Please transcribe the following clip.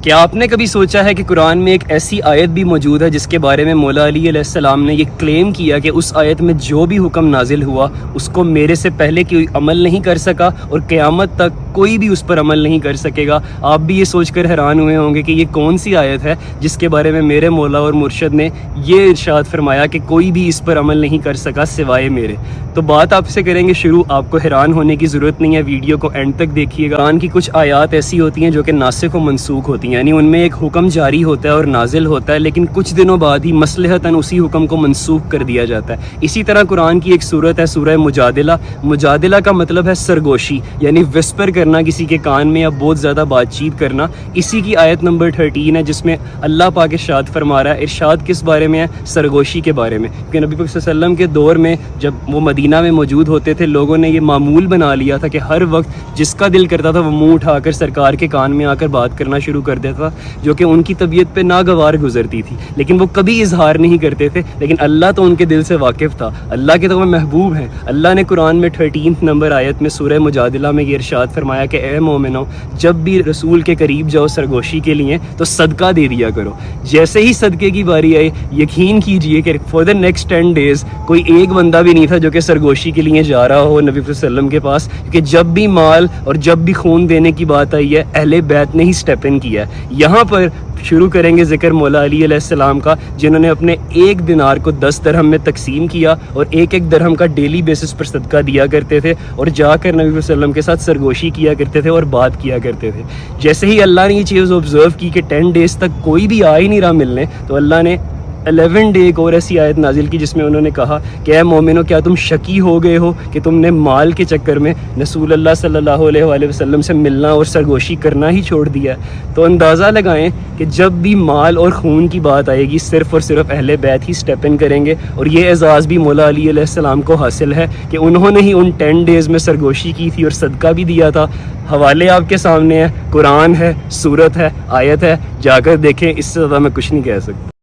کیا آپ نے کبھی سوچا ہے کہ قرآن میں ایک ایسی آیت بھی موجود ہے جس کے بارے میں مولا علی علیہ السلام نے یہ کلیم کیا کہ اس آیت میں جو بھی حکم نازل ہوا اس کو میرے سے پہلے کوئی عمل نہیں کر سکا اور قیامت تک کوئی بھی اس پر عمل نہیں کر سکے گا؟ آپ بھی یہ سوچ کر حیران ہوئے ہوں گے کہ یہ کون سی آیت ہے جس کے بارے میں میرے مولا اور مرشد نے یہ ارشاد فرمایا کہ کوئی بھی اس پر عمل نہیں کر سکا سوائے میرے۔ تو بات آپ سے کریں گے شروع، آپ کو حیران ہونے کی ضرورت نہیں ہے، ویڈیو کو اینڈ تک دیکھیے گا۔ قرآن کی کچھ آیات ایسی ہوتی ہیں جو کہ ناسخ و منسوخ ہوتی ہیں، یعنی ان میں ایک حکم جاری ہوتا ہے اور نازل ہوتا ہے، لیکن کچھ دنوں بعد ہی مصلحتاً اسی حکم کو منسوخ کر دیا جاتا ہے۔ اسی طرح قرآن کی ایک سورت ہے سورہ مجادلہ۔ مجادلہ کا مطلب ہے سرگوشی، یعنی وسپر کرنا کسی کے کان میں یا بہت زیادہ بات چیت کرنا۔ اسی کی آیت نمبر 13 ہے جس میں اللہ پاک ارشاد فرما رہا ہے۔ ارشاد کس بارے میں ہے؟ سرگوشی کے بارے میں، کہ نبی پاک صلی اللہ علیہ وسلم کے دور میں جب وہ مدینہ میں موجود ہوتے تھے، لوگوں نے یہ معمول بنا لیا تھا کہ ہر وقت جس کا دل کرتا تھا وہ منہ اٹھا کر سرکار کے کان میں آ کر بات کرنا شروع کر دیتا تھا، جو کہ ان کی طبیعت پہ ناگوار گزرتی تھی، لیکن وہ کبھی اظہار نہیں کرتے تھے۔ لیکن اللہ تو ان کے دل سے واقف تھا، اللہ کے تو وہ محبوب ہیں۔ اللہ نے قرآن میں 13 نمبر آیت میں سورہ مجادلہ میں یہ ارشاد فرمایا کہ اے مومنو، جب بھی رسول کے قریب جاؤ سرگوشی کے لیے تو صدقہ دے دیا کرو۔ جیسے ہی صدقے کی باری آئی، یقین کیجئے کہ فور دا نیکسٹ 10 days کوئی ایک بندہ بھی نہیں تھا جو کہ سرگوشی کے لیے جا رہا ہو نبی صلی اللہ علیہ وسلم کے پاس، کیونکہ جب بھی مال اور جب بھی خون دینے کی بات آئی ہے، اہل بیت نے ہی سٹیپ ان کیا ہے۔ یہاں پر شروع کریں گے ذکر مولا علی علیہ السلام کا، جنہوں نے اپنے ایک دینار کو 10 درہم میں تقسیم کیا اور ایک ایک درہم کا ڈیلی بیسس پر صدقہ دیا کرتے تھے، اور جا کر نبی صلی اللہ علیہ وسلم کے ساتھ سرگوشی کیا کرتے تھے اور بات کیا کرتے تھے۔ جیسے ہی اللہ نے یہ چیز آبزرو کی کہ 10 days تک کوئی بھی آ ہی نہیں رہا ملنے، تو اللہ نے 11 day ایک اور ایسی آیت نازل کی جس میں انہوں نے کہا کہ اے مومنو، کیا تم شکی ہو گئے ہو کہ تم نے مال کے چکر میں رسول اللہ صلی اللہ علیہ وآلہ وسلم سے ملنا اور سرگوشی کرنا ہی چھوڑ دیا ہے؟ تو اندازہ لگائیں کہ جب بھی مال اور خون کی بات آئے گی، صرف اور صرف اہل بیت ہی سٹیپ ان کریں گے، اور یہ اعزاز بھی مولا علی علیہ السلام کو حاصل ہے کہ انہوں نے ہی ان 10 days میں سرگوشی کی تھی اور صدقہ بھی دیا تھا۔ حوالے آپ کے سامنے ہیں، قرآن ہے، سورت ہے، آیت ہے، جا کر دیکھیں، اس سے زیادہ میں کچھ نہیں کہہ سکتا۔